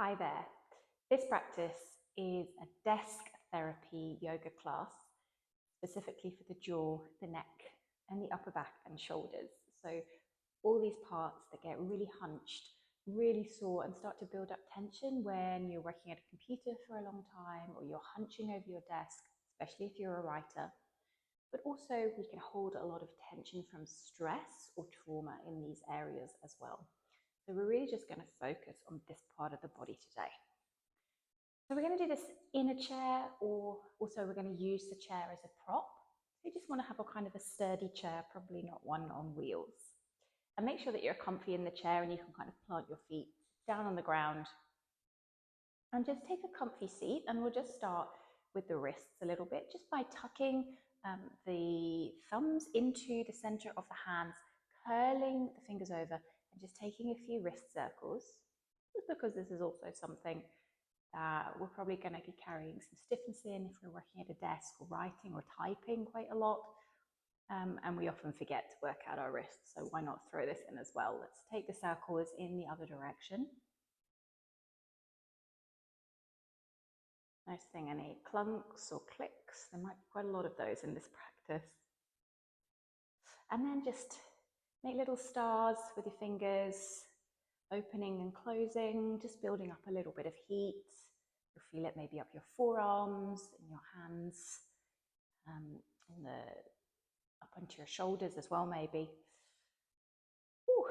Hi there. This practice is a desk therapy yoga class specifically for the jaw, the neck, and the upper back and shoulders. So all these parts that get really hunched, really sore, and start to build up tension when you're working at a computer for a long time or you're hunching over your desk, especially if you're a writer. But also we can hold a lot of tension from stress or trauma in these areas as well. So we're really just going to focus on this part of the body today. So we're going to do this in a chair, or also we're going to use the chair as a prop. So you just want to have a kind of a sturdy chair, probably not one on wheels. And make sure that you're comfy in the chair and you can kind of plant your feet down on the ground. And just take a comfy seat, and we'll just start with the wrists a little bit, just by tucking the thumbs into the center of the hands, curling the fingers over, and just taking a few wrist circles, just because this is also something that we're probably going to be carrying some stiffness in if we're working at a desk or writing or typing quite a lot. And we often forget to work out our wrists, so why not throw this in as well? Let's take the circles in the other direction. Nice thing, any clunks or clicks? There might be quite a lot of those in this practice. And then just make little stars with your fingers, opening and closing, just building up a little bit of heat. You'll feel it maybe up your forearms, in your hands, up onto your shoulders as well, maybe. Ooh,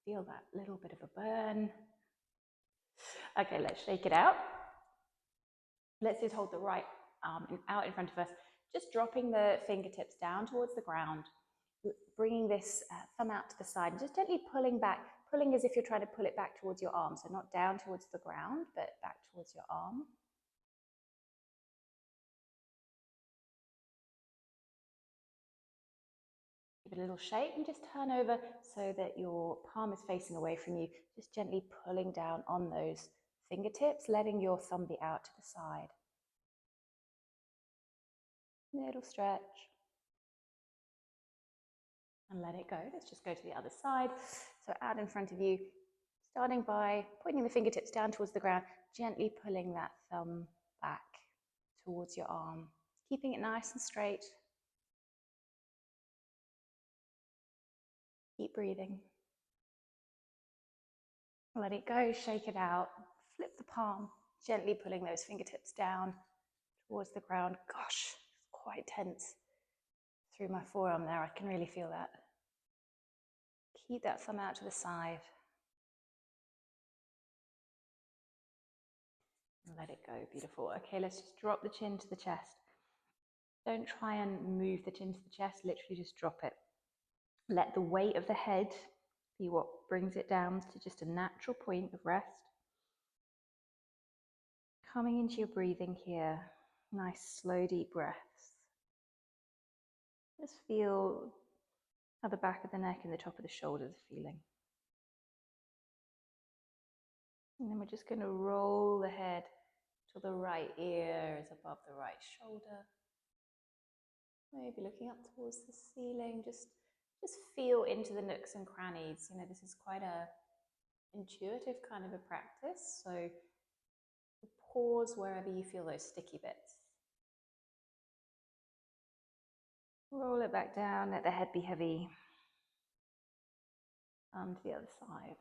feel that little bit of a burn. Okay, let's shake it out. Let's just hold the right arm out in front of us, just dropping the fingertips down towards the ground, bringing this thumb out to the side, and just gently pulling back, pulling as if you're trying to pull it back towards your arm, so not down towards the ground, but back towards your arm. Give it a little shake and just turn over so that your palm is facing away from you, just gently pulling down on those fingertips, letting your thumb be out to the side. Little stretch. And let it go. Let's just go to the other side. So out in front of you, starting by pointing the fingertips down towards the ground, gently pulling that thumb back towards your arm, keeping it nice and straight. Keep breathing. Let it go, shake it out, flip the palm, gently pulling those fingertips down towards the ground. Gosh, it's quite tense through my forearm there. I can really feel that. Keep that thumb out to the side. Let it go, beautiful. Okay, let's just drop the chin to the chest. Don't try and move the chin to the chest, literally just drop it. Let the weight of the head be what brings it down to just a natural point of rest. Coming into your breathing here, nice slow deep breaths. Just feel how the back of the neck and the top of the shoulders are feeling. And then we're just going to roll the head till the right ear is above the right shoulder. Maybe looking up towards the ceiling. Just feel into the nooks and crannies. You know, this is quite a intuitive kind of a practice. So pause wherever you feel those sticky bits. Roll it back down, let the head be heavy. To the other side.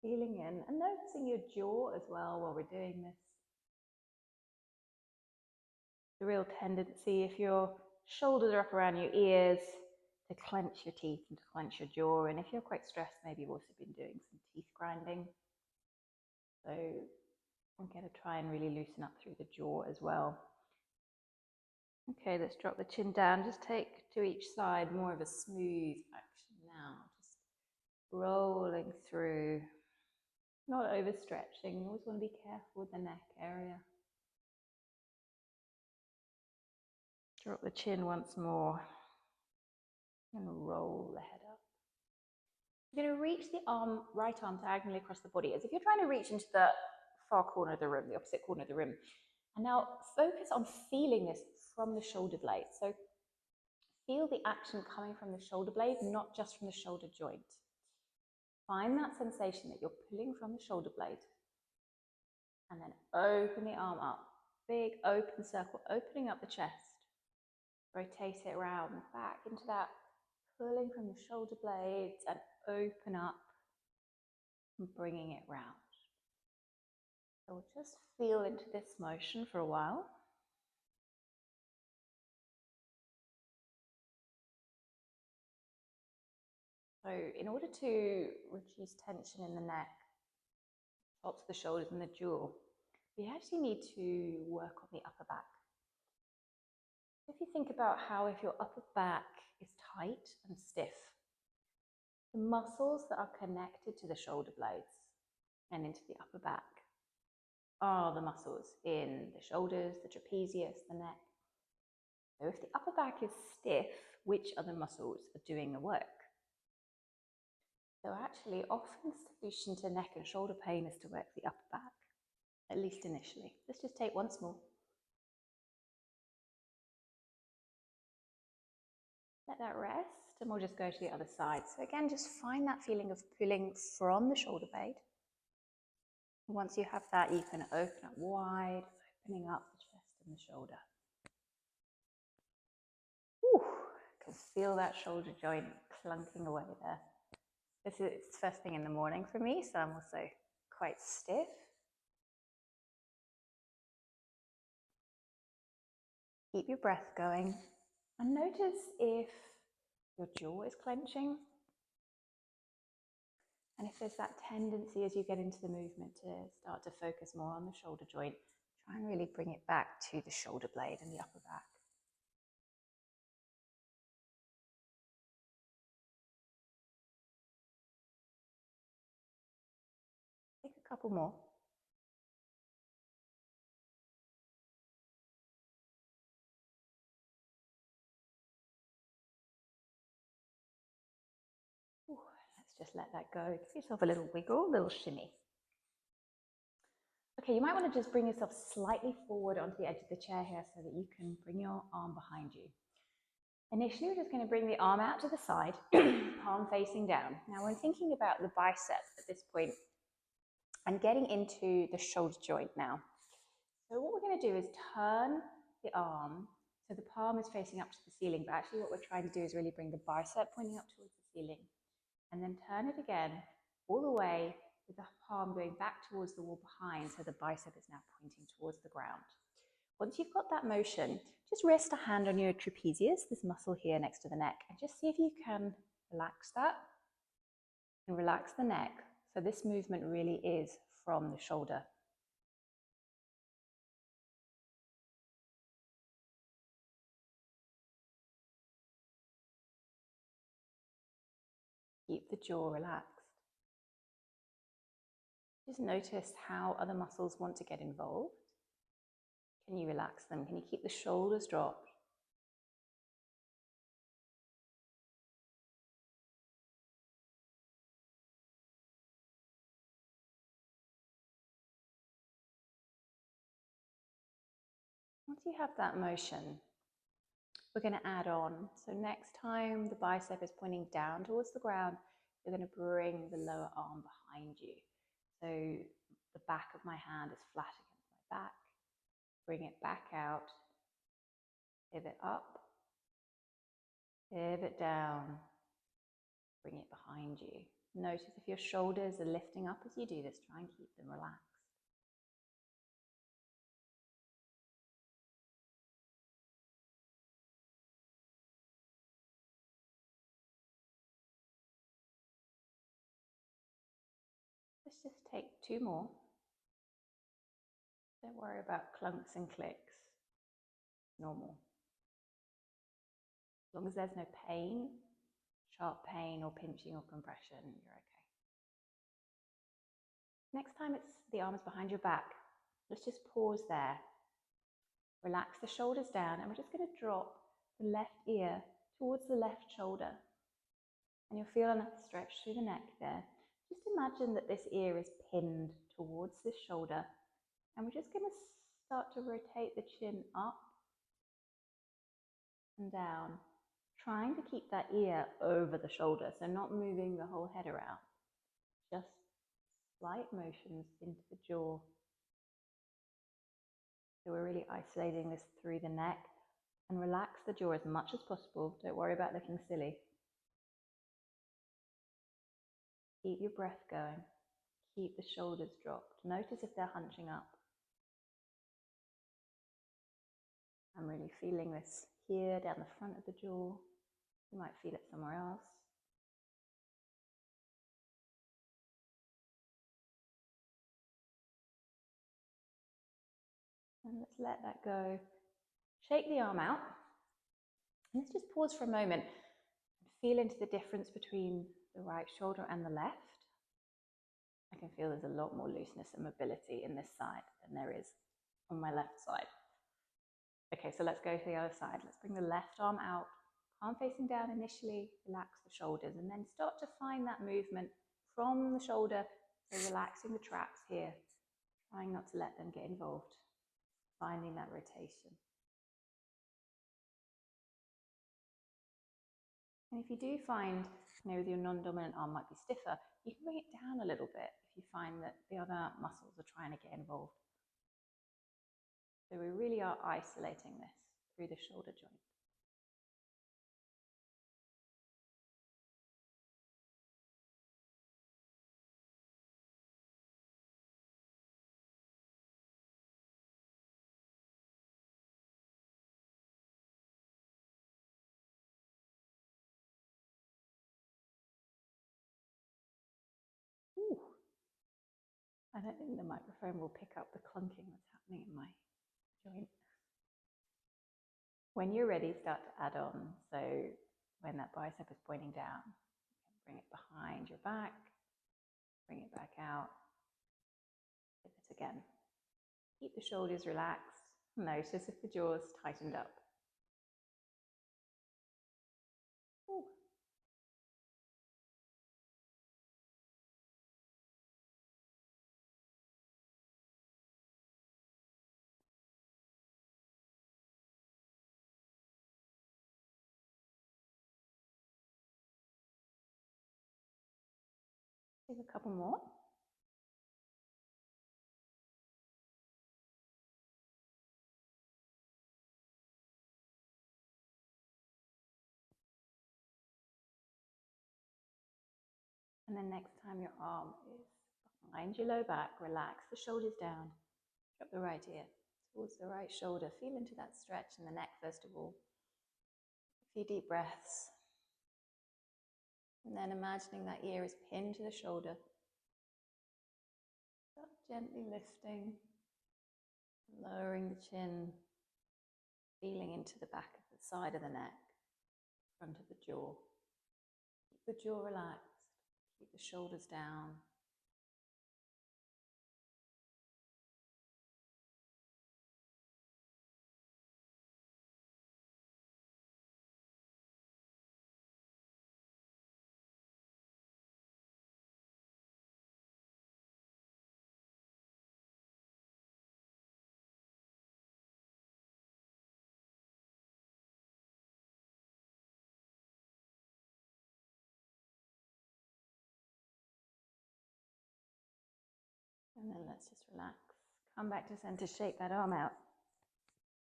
Feeling in and noticing your jaw as well while we're doing this. The real tendency, if your shoulders are up around your ears, to clench your teeth and to clench your jaw. And if you're quite stressed, maybe you've also been doing some teeth grinding. So I'm going to try and really loosen up through the jaw as well. Okay, let's drop the chin down. Just take to each side more of a smooth action now. Just rolling through, not overstretching. You always want to be careful with the neck area. Drop the chin once more and roll the head up. You're going to reach the right arm diagonally across the body as if you're trying to reach into the far corner of the room, the opposite corner of the room. And now focus on feeling this from the shoulder blade. So feel the action coming from the shoulder blade, not just from the shoulder joint. find that sensation that you're pulling from the shoulder blade. And then open the arm up. Big open circle, opening up the chest. Rotate it around, back into that, pulling from the shoulder blades and open up and bringing it round. So we'll just feel into this motion for a while. So in order to reduce tension in the neck, tops of the shoulders and the jaw, we actually need to work on the upper back. If you think about how if your upper back is tight and stiff, the muscles that are connected to the shoulder blades and into the upper back are the muscles in the shoulders, the trapezius, the neck. So if the upper back is stiff, which other muscles are doing the work? So actually, often the solution to neck and shoulder pain is to work the upper back, at least initially. Let's just take once more. Let that rest, and we'll just go to the other side. So again, just find that feeling of pulling from the shoulder blade. Once you have that, you can open up wide, opening up the chest and the shoulder. Whew, I can feel that shoulder joint clunking away there. This is first thing in the morning for me, so I'm also quite stiff. Keep your breath going and notice if your jaw is clenching and if there's that tendency as you get into the movement to start to focus more on the shoulder joint. Try and really bring it back to the shoulder blade and the upper back. Take a couple more. Ooh, let's just let that go. Give yourself a little wiggle, a little shimmy. Okay, you might want to just bring yourself slightly forward onto the edge of the chair here so that you can bring your arm behind you. Initially, we're just going to bring the arm out to the side, palm facing down. Now, we're thinking about the bicep at this point and getting into the shoulder joint now. So what we're going to do is turn the arm so the palm is facing up to the ceiling, but actually what we're trying to do is really bring the bicep pointing up towards the ceiling and then turn it again all the way with the palm going back towards the wall behind, so the bicep is now pointing towards the ground. Once you've got that motion, just rest a hand on your trapezius, this muscle here next to the neck, and just see if you can relax that and relax the neck. So this movement really is from the shoulder. Keep the jaw relaxed. Just notice how other muscles want to get involved. Can you relax them? Can you keep the shoulders dropped? Once you have that motion, we're going to add on. So next time the bicep is pointing down towards the ground, you're going to bring the lower arm behind you. So the back of my hand is flat against my back. Bring it back out. Pivot up. Pivot down. Bring it behind you. Notice if your shoulders are lifting up as you do this. Try and keep them relaxed. Let's just take two more. Don't worry about clunks and clicks. Normal. As long as there's no pain, sharp pain or pinching or compression, you're okay. Next time the arm is behind your back, let's just pause there. Relax the shoulders down and we're just going to drop the left ear towards the left shoulder. And you'll feel a stretch through the neck there. Just imagine that this ear is pinned towards this shoulder. And we're just going to start to rotate the chin up and down, trying to keep that ear over the shoulder, so not moving the whole head around. just slight motions into the jaw. So we're really isolating this through the neck, and relax the jaw as much as possible. Don't worry about looking silly. Keep your breath going. Keep the shoulders dropped. Notice if they're hunching up. I'm really feeling this here down the front of the jaw. You might feel it somewhere else. And let's let that go. Shake the arm out. And let's just pause for a moment and feel into the difference between the right shoulder and the left. I can feel there's a lot more looseness and mobility in this side than there is on my left side. Okay, so let's go to the other side. Let's bring the left arm out, palm facing down initially, relax the shoulders, and then start to find that movement from the shoulder, so relaxing the traps here, trying not to let them get involved, finding that rotation. And if you do find, with your non-dominant arm might be stiffer, you can bring it down a little bit if you find that the other muscles are trying to get involved. So we really are isolating this through the shoulder joint. Ooh. I don't think the microphone will pick up the clunking that's happening in my joint. When you're ready, start to add on. So when that bicep is pointing down, bring it behind your back, bring it back out, pivot again. Keep the shoulders relaxed. Notice if the jaw's tightened up. Ooh. Take a couple more. And then next time your arm is behind your low back, relax the shoulders down. Drop the right ear towards the right shoulder. Feel into that stretch in the neck first of all. A few deep breaths. And then imagining that ear is pinned to the shoulder. Start gently lifting, lowering the chin, feeling into the back of the side of the neck, front of the jaw. Keep the jaw relaxed, keep the shoulders down. And then let's just relax. Come back to center, shake that arm out.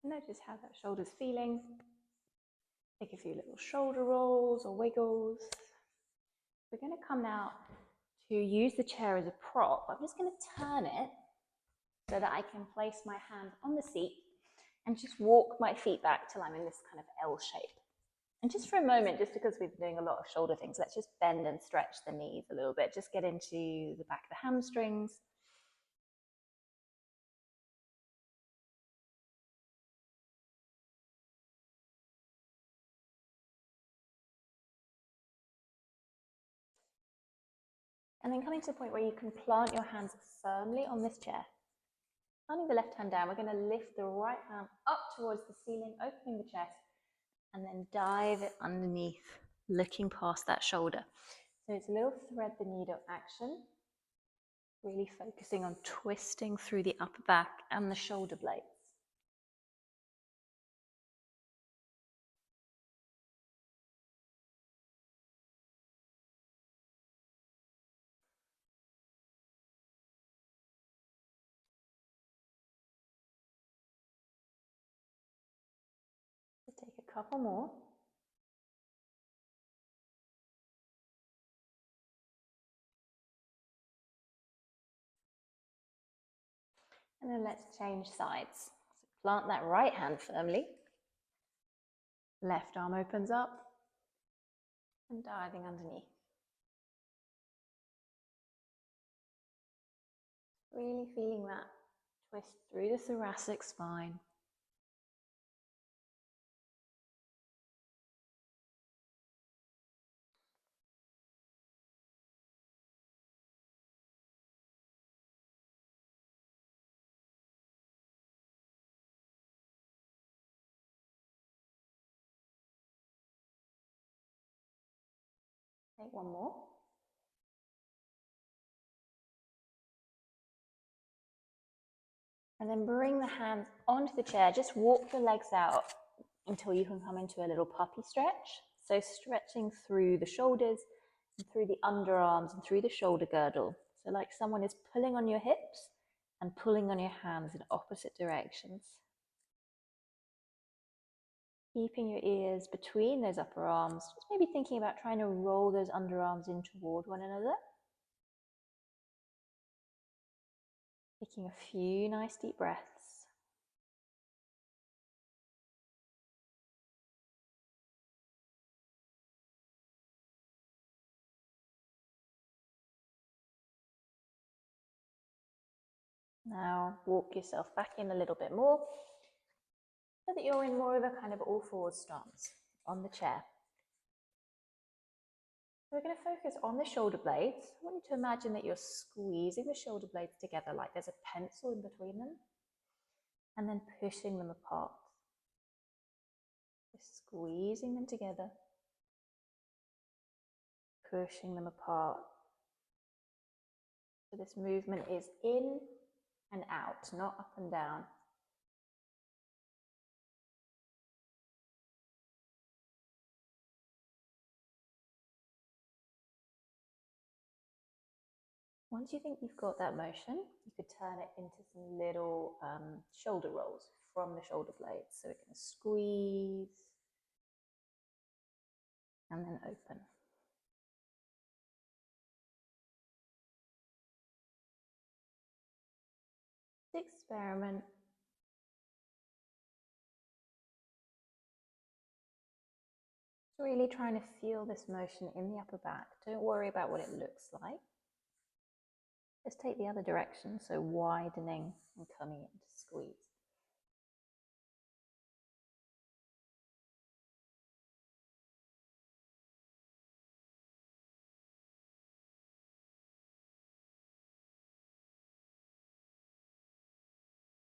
Notice how that shoulder's feeling. Take a few little shoulder rolls or wiggles. We're going to come now to use the chair as a prop. I'm just going to turn it so that I can place my hands on the seat and just walk my feet back till I'm in this kind of L shape. And just for a moment, just because we've been doing a lot of shoulder things, let's just bend and stretch the knees a little bit. Just get into the back of the hamstrings. And then coming to the point where you can plant your hands firmly on this chair. Planting the left hand down, we're going to lift the right hand up towards the ceiling, opening the chest, and then dive it underneath, looking past that shoulder. So it's a little thread the needle action, really focusing on twisting through the upper back and the shoulder blades. couple more. And then let's change sides. So plant that right hand firmly. Left arm opens up and diving underneath. Really feeling that twist through the thoracic spine. Take one more. And then bring the hands onto the chair. Just walk the legs out until you can come into a little puppy stretch. So stretching through the shoulders and through the underarms and through the shoulder girdle. So like someone is pulling on your hips and pulling on your hands in opposite directions. Keeping your ears between those upper arms. Just maybe thinking about trying to roll those underarms in toward one another. Taking a few nice deep breaths. Now walk yourself back in a little bit more so that you're in more of a kind of all fours stance on the chair. We're going to focus on the shoulder blades. I want you to imagine that you're squeezing the shoulder blades together like there's a pencil in between them, and then pushing them apart. Just squeezing them together, pushing them apart. So this movement is in and out, not up and down. Once you think you've got that motion, you could turn it into some little shoulder rolls from the shoulder blades. So we're going to squeeze and then open. Experiment. Really trying to feel this motion in the upper back. Don't worry about what it looks like. Just take the other direction, so widening and coming into squeeze.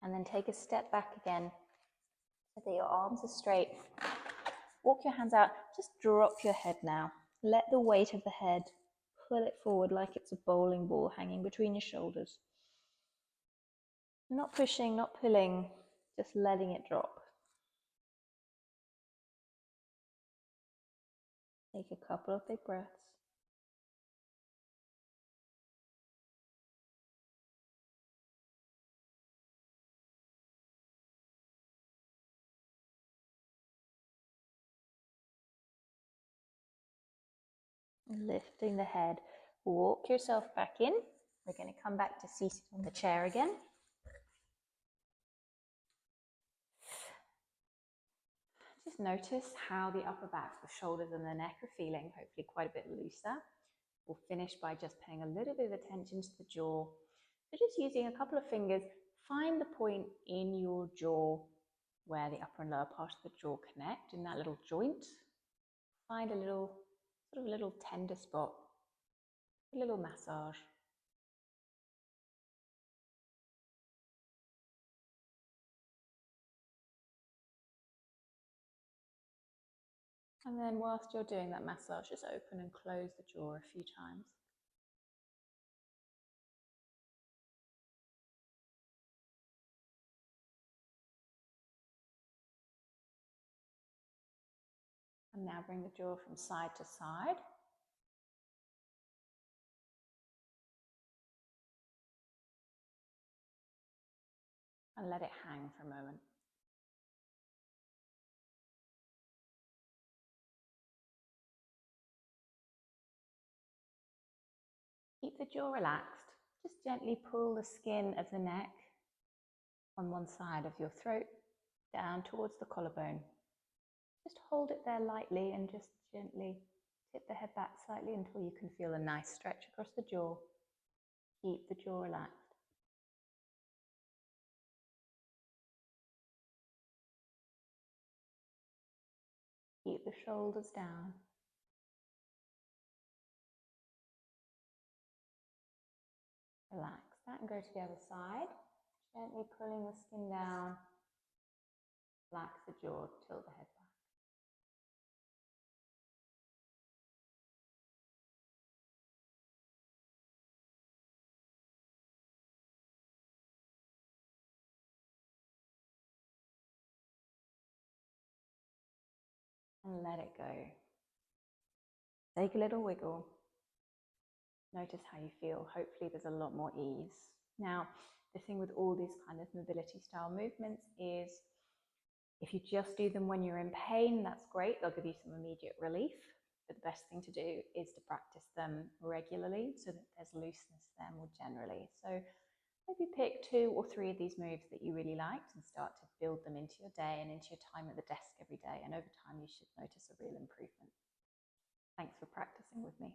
And then take a step back again so that your arms are straight. Walk your hands out, just drop your head now. Let the weight of the head pull it forward like it's a bowling ball hanging between your shoulders. Not pushing, not pulling, just letting it drop. Take a couple of big breaths. Lifting the head, walk yourself back in. We're going to come back to seated on the chair again. Just notice how the upper back, the shoulders and the neck are feeling, hopefully quite a bit looser. We'll finish by just paying a little bit of attention to the jaw. So just using a couple of fingers, find the point in your jaw where the upper and lower part of the jaw connect, in that little joint. Find a little, sort of a little tender spot, a little massage. And then whilst you're doing that massage, just open and close the jaw a few times. And now bring the jaw from side to side. And let it hang for a moment. keep the jaw relaxed, just gently pull the skin of the neck on one side of your throat down towards the collarbone. Just hold it there lightly and just gently tip the head back slightly until you can feel a nice stretch across the jaw. Keep the jaw relaxed. Keep the shoulders down. Relax that and go to the other side. Gently pulling the skin down. Relax the jaw, tilt the head back. And let it go. Take a little wiggle. Notice how you feel. Hopefully there's a lot more ease. Now, the thing with all these kind of mobility style movements is if you just do them when you're in pain, that's great. They'll give you some immediate relief. But the best thing to do is to practice them regularly so that there's looseness there more generally. So maybe pick 2 or 3 of these moves that you really liked and start to build them into your day and into your time at the desk every day. And over time, you should notice a real improvement. Thanks for practicing with me.